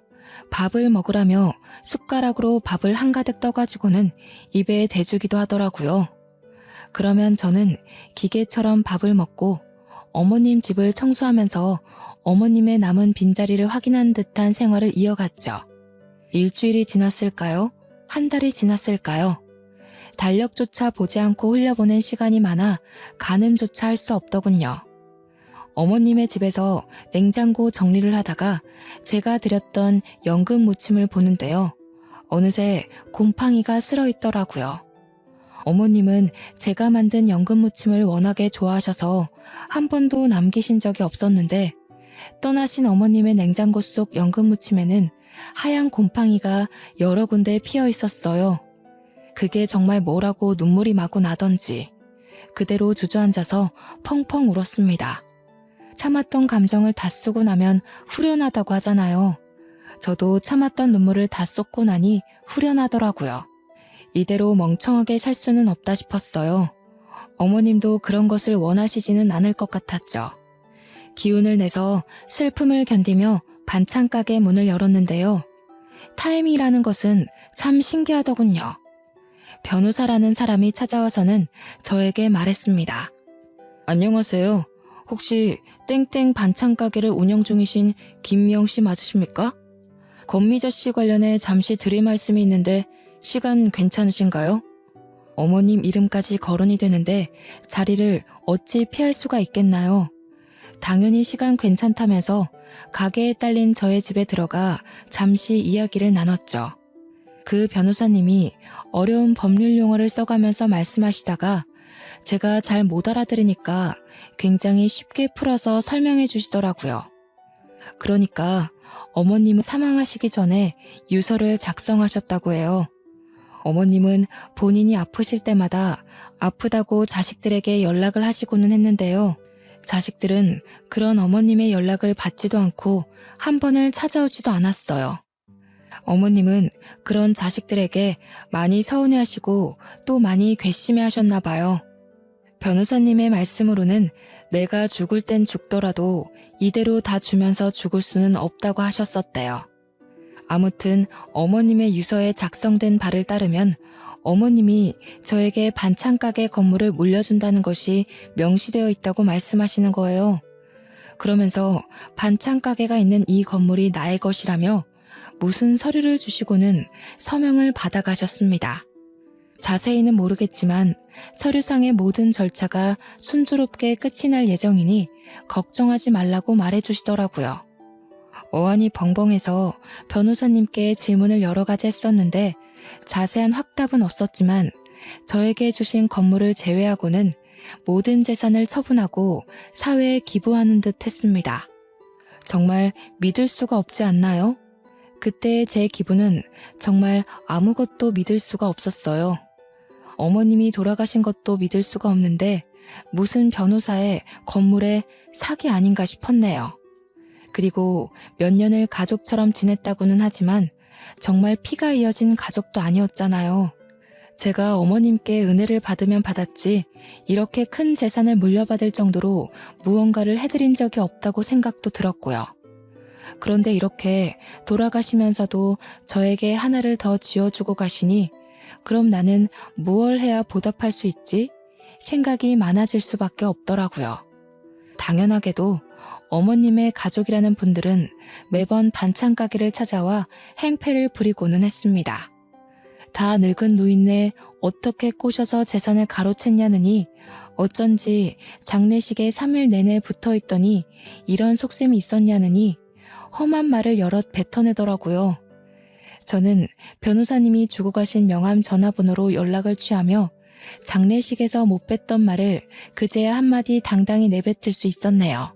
밥을 먹으라며 숟가락으로 밥을 한가득 떠가지고는 입에 대주기도 하더라고요. 그러면 저는 기계처럼 밥을 먹고 어머님 집을 청소하면서 어머님의 남은 빈자리를 확인한 듯한 생활을 이어갔죠. 일주일이 지났을까요? 한 달이 지났을까요? 달력조차 보지 않고 흘려보낸 시간이 많아 가늠조차 할 수 없더군요. 어머님의 집에서 냉장고 정리를 하다가 제가 드렸던 연근 무침을 보는데요. 어느새 곰팡이가 쓸어 있더라고요. 어머님은 제가 만든 연근 무침을 워낙에 좋아하셔서 한 번도 남기신 적이 없었는데 떠나신 어머님의 냉장고 속 연근 무침에는 하얀 곰팡이가 여러 군데 피어 있었어요. 그게 정말 뭐라고 눈물이 마구 나던지 그대로 주저앉아서 펑펑 울었습니다. 참았던 감정을 다 쓰고 나면 후련하다고 하잖아요. 저도 참았던 눈물을 다 쏟고 나니 후련하더라고요. 이대로 멍청하게 살 수는 없다 싶었어요. 어머님도 그런 것을 원하시지는 않을 것 같았죠. 기운을 내서 슬픔을 견디며 반찬 가게 문을 열었는데요. 타임이라는 것은 참 신기하더군요. 변호사라는 사람이 찾아와서는 저에게 말했습니다. 안녕하세요. 혹시 땡땡 반찬 가게를 운영 중이신 김미영 씨 맞으십니까? 권미자 씨 관련해 잠시 드릴 말씀이 있는데 시간 괜찮으신가요? 어머님 이름까지 거론이 되는데 자리를 어찌 피할 수가 있겠나요? 당연히 시간 괜찮다면서 가게에 딸린 저의 집에 들어가 잠시 이야기를 나눴죠. 그 변호사님이 어려운 법률 용어를 써가면서 말씀하시다가 제가 잘 못 알아들으니까 굉장히 쉽게 풀어서 설명해 주시더라고요. 그러니까 어머님은 사망하시기 전에 유서를 작성하셨다고 해요. 어머님은 본인이 아프실 때마다 아프다고 자식들에게 연락을 하시고는 했는데요. 자식들은 그런 어머님의 연락을 받지도 않고 한 번을 찾아오지도 않았어요. 어머님은 그런 자식들에게 많이 서운해하시고 또 많이 괘씸해하셨나 봐요. 변호사님의 말씀으로는 내가 죽을 땐 죽더라도 이대로 다 주면서 죽을 수는 없다고 하셨었대요. 아무튼 어머님의 유서에 작성된 바를 따르면 어머님이 저에게 반찬 가게 건물을 물려준다는 것이 명시되어 있다고 말씀하시는 거예요. 그러면서 반찬 가게가 있는 이 건물이 나의 것이라며 무슨 서류를 주시고는 서명을 받아가셨습니다. 자세히는 모르겠지만 서류상의 모든 절차가 순조롭게 끝이 날 예정이니 걱정하지 말라고 말해주시더라고요. 어안이 벙벙해서 변호사님께 질문을 여러 가지 했었는데 자세한 확답은 없었지만 저에게 주신 건물을 제외하고는 모든 재산을 처분하고 사회에 기부하는 듯 했습니다. 정말 믿을 수가 없지 않나요? 그때의 제 기분은 정말 아무것도 믿을 수가 없었어요. 어머님이 돌아가신 것도 믿을 수가 없는데 무슨 변호사의 건물에 사기 아닌가 싶었네요. 그리고 몇 년을 가족처럼 지냈다고는 하지만 정말 피가 이어진 가족도 아니었잖아요. 제가 어머님께 은혜를 받으면 받았지 이렇게 큰 재산을 물려받을 정도로 무언가를 해드린 적이 없다고 생각도 들었고요. 그런데 이렇게 돌아가시면서도 저에게 하나를 더 지어주고 가시니 그럼 나는 무얼 해야 보답할 수 있지? 생각이 많아질 수밖에 없더라고요. 당연하게도 어머님의 가족이라는 분들은 매번 반찬 가게를 찾아와 행패를 부리고는 했습니다. 다 늙은 노인네 어떻게 꼬셔서 재산을 가로챘냐느니 어쩐지 장례식에 3일 내내 붙어있더니 이런 속셈이 있었냐느니 험한 말을 여럿 뱉어내더라고요. 저는 변호사님이 주고 가신 명함 전화번호로 연락을 취하며 장례식에서 못 뱉던 말을 그제야 한마디 당당히 내뱉을 수 있었네요.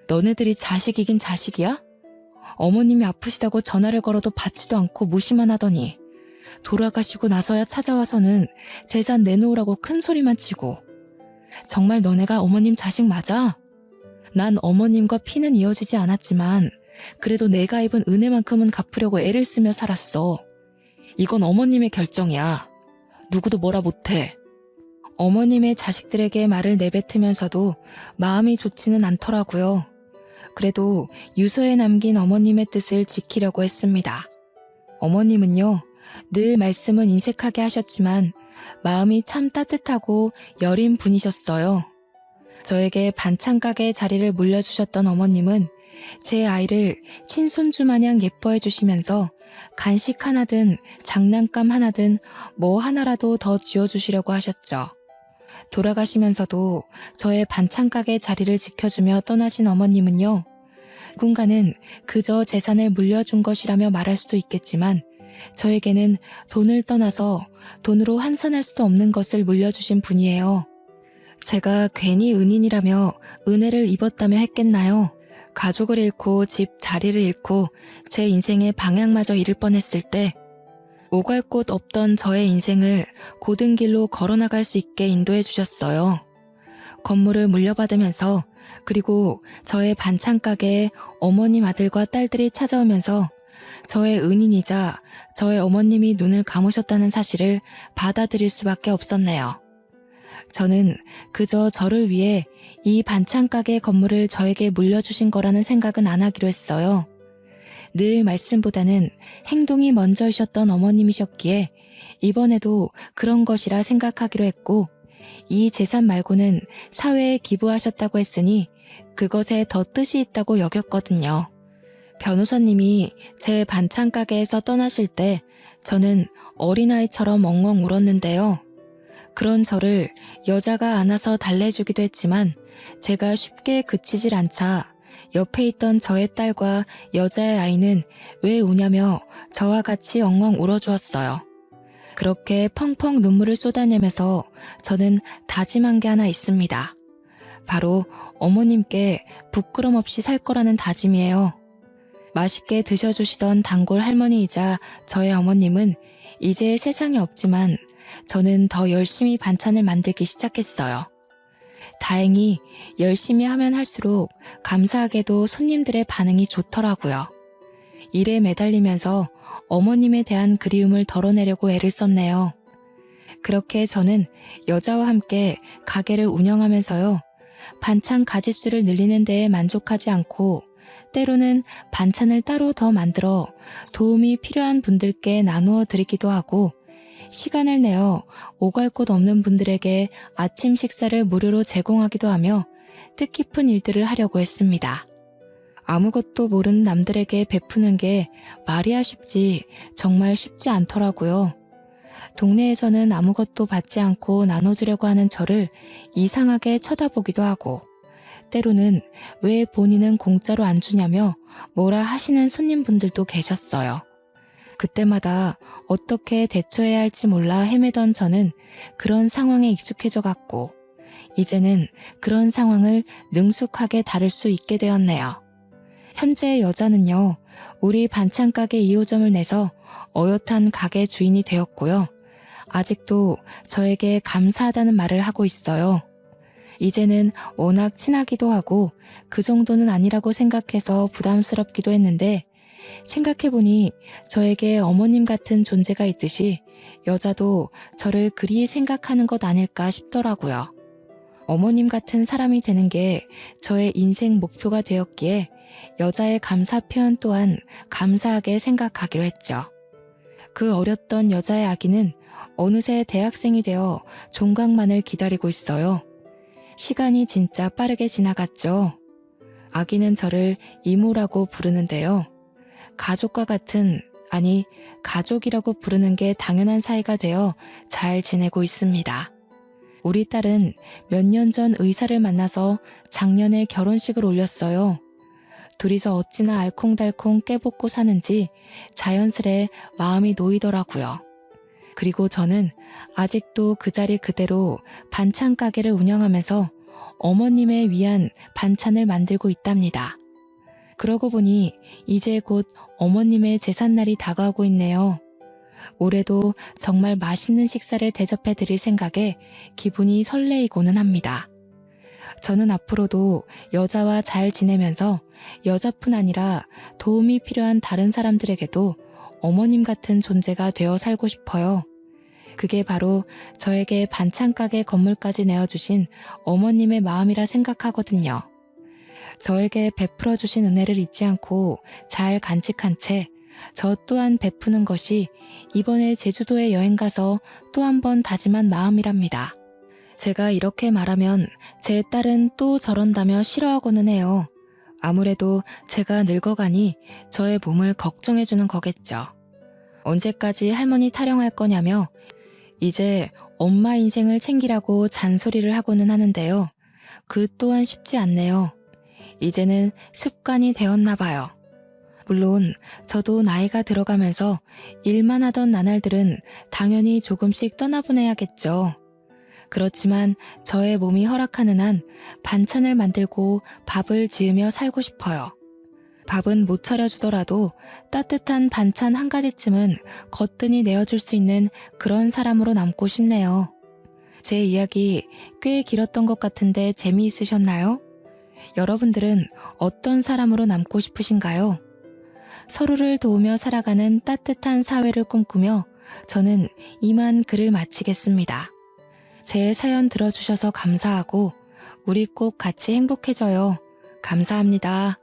너네들이 자식이긴 자식이야? 어머님이 아프시다고 전화를 걸어도 받지도 않고 무시만 하더니 돌아가시고 나서야 찾아와서는 재산 내놓으라고 큰 소리만 치고 정말 너네가 어머님 자식 맞아? 난 어머님과 피는 이어지지 않았지만 그래도 내가 입은 은혜만큼은 갚으려고 애를 쓰며 살았어. 이건 어머님의 결정이야. 누구도 뭐라 못해. 어머님의 자식들에게 말을 내뱉으면서도 마음이 좋지는 않더라고요. 그래도 유서에 남긴 어머님의 뜻을 지키려고 했습니다. 어머님은요, 늘 말씀은 인색하게 하셨지만 마음이 참 따뜻하고 여린 분이셨어요. 저에게 반찬 가게 자리를 물려주셨던 어머님은 제 아이를 친손주 마냥 예뻐해 주시면서 간식 하나든 장난감 하나든 뭐 하나라도 더 쥐어주시려고 하셨죠. 돌아가시면서도 저의 반찬 가게 자리를 지켜주며 떠나신 어머님은요. 누군가는 그저 재산을 물려준 것이라며 말할 수도 있겠지만 저에게는 돈을 떠나서 돈으로 환산할 수도 없는 것을 물려주신 분이에요. 제가 괜히 은인이라며 은혜를 입었다며 했겠나요? 가족을 잃고 집 자리를 잃고 제 인생의 방향마저 잃을 뻔했을 때 오갈 곳 없던 저의 인생을 고든 길로 걸어나갈 수 있게 인도해 주셨어요. 건물을 물려받으면서 그리고 저의 반찬 가게에 어머님 아들과 딸들이 찾아오면서 저의 은인이자 저의 어머님이 눈을 감으셨다는 사실을 받아들일 수밖에 없었네요. 저는 그저 저를 위해 이 반찬 가게 건물을 저에게 물려주신 거라는 생각은 안 하기로 했어요. 늘 말씀보다는 행동이 먼저이셨던 어머님이셨기에 이번에도 그런 것이라 생각하기로 했고 이 재산 말고는 사회에 기부하셨다고 했으니 그것에 더 뜻이 있다고 여겼거든요. 변호사님이 제 반찬 가게에서 떠나실 때 저는 어린아이처럼 엉엉 울었는데요. 그런 저를 여자가 안아서 달래주기도 했지만 제가 쉽게 그치질 않자 옆에 있던 저의 딸과 여자의 아이는 왜 우냐며 저와 같이 엉엉 울어주었어요. 그렇게 펑펑 눈물을 쏟아내면서 저는 다짐한 게 하나 있습니다. 바로 어머님께 부끄럼 없이 살 거라는 다짐이에요. 맛있게 드셔주시던 단골 할머니이자 저의 어머님은 이제 세상에 없지만 저는 더 열심히 반찬을 만들기 시작했어요. 다행히 열심히 하면 할수록 감사하게도 손님들의 반응이 좋더라고요. 일에 매달리면서 어머님에 대한 그리움을 덜어내려고 애를 썼네요. 그렇게 저는 여자와 함께 가게를 운영하면서요. 반찬 가짓수를 늘리는 데에 만족하지 않고 때로는 반찬을 따로 더 만들어 도움이 필요한 분들께 나누어 드리기도 하고 시간을 내어 오갈 곳 없는 분들에게 아침 식사를 무료로 제공하기도 하며 뜻깊은 일들을 하려고 했습니다. 아무것도 모르는 남들에게 베푸는 게 말이야 쉽지 정말 쉽지 않더라고요. 동네에서는 아무것도 받지 않고 나눠주려고 하는 저를 이상하게 쳐다보기도 하고 때로는 왜 본인은 공짜로 안 주냐며 뭐라 하시는 손님분들도 계셨어요. 그때마다 어떻게 대처해야 할지 몰라 헤매던 저는 그런 상황에 익숙해져 갔고 이제는 그런 상황을 능숙하게 다룰 수 있게 되었네요. 현재의 여자는요, 우리 반찬 가게 2호점을 내서 어엿한 가게 주인이 되었고요. 아직도 저에게 감사하다는 말을 하고 있어요. 이제는 워낙 친하기도 하고 그 정도는 아니라고 생각해서 부담스럽기도 했는데 생각해보니 저에게 어머님 같은 존재가 있듯이 여자도 저를 그리 생각하는 것 아닐까 싶더라고요. 어머님 같은 사람이 되는 게 저의 인생 목표가 되었기에 여자의 감사 표현 또한 감사하게 생각하기로 했죠. 그 어렸던 여자의 아기는 어느새 대학생이 되어 종강만을 기다리고 있어요. 시간이 진짜 빠르게 지나갔죠. 아기는 저를 이모라고 부르는데요. 가족과 같은, 아니 가족이라고 부르는 게 당연한 사이가 되어 잘 지내고 있습니다. 우리 딸은 몇 년 전 의사를 만나서 작년에 결혼식을 올렸어요. 둘이서 어찌나 알콩달콩 깨붙고 사는지 자연스레 마음이 놓이더라고요. 그리고 저는 아직도 그 자리 그대로 반찬 가게를 운영하면서 어머님을 위한 반찬을 만들고 있답니다. 그러고 보니 이제 곧 어머님의 제삿날이 다가오고 있네요. 올해도 정말 맛있는 식사를 대접해 드릴 생각에 기분이 설레이고는 합니다. 저는 앞으로도 여자와 잘 지내면서 여자뿐 아니라 도움이 필요한 다른 사람들에게도 어머님 같은 존재가 되어 살고 싶어요. 그게 바로 저에게 반찬 가게 건물까지 내어주신 어머님의 마음이라 생각하거든요. 저에게 베풀어 주신 은혜를 잊지 않고 잘 간직한 채 저 또한 베푸는 것이 이번에 제주도에 여행 가서 또 한 번 다짐한 마음이랍니다. 제가 이렇게 말하면 제 딸은 또 저런다며 싫어하고는 해요. 아무래도 제가 늙어가니 저의 몸을 걱정해주는 거겠죠. 언제까지 할머니 타령할 거냐며 이제 엄마 인생을 챙기라고 잔소리를 하고는 하는데요. 그 또한 쉽지 않네요. 이제는 습관이 되었나 봐요. 물론 저도 나이가 들어가면서 일만 하던 나날들은 당연히 조금씩 떠나보내야겠죠. 그렇지만 저의 몸이 허락하는 한 반찬을 만들고 밥을 지으며 살고 싶어요. 밥은 못 차려주더라도 따뜻한 반찬 한 가지쯤은 거뜬히 내어줄 수 있는 그런 사람으로 남고 싶네요. 제 이야기 꽤 길었던 것 같은데 재미있으셨나요? 여러분들은 어떤 사람으로 남고 싶으신가요? 서로를 도우며 살아가는 따뜻한 사회를 꿈꾸며 저는 이만 글을 마치겠습니다. 제 사연 들어주셔서 감사하고 우리 꼭 같이 행복해져요. 감사합니다.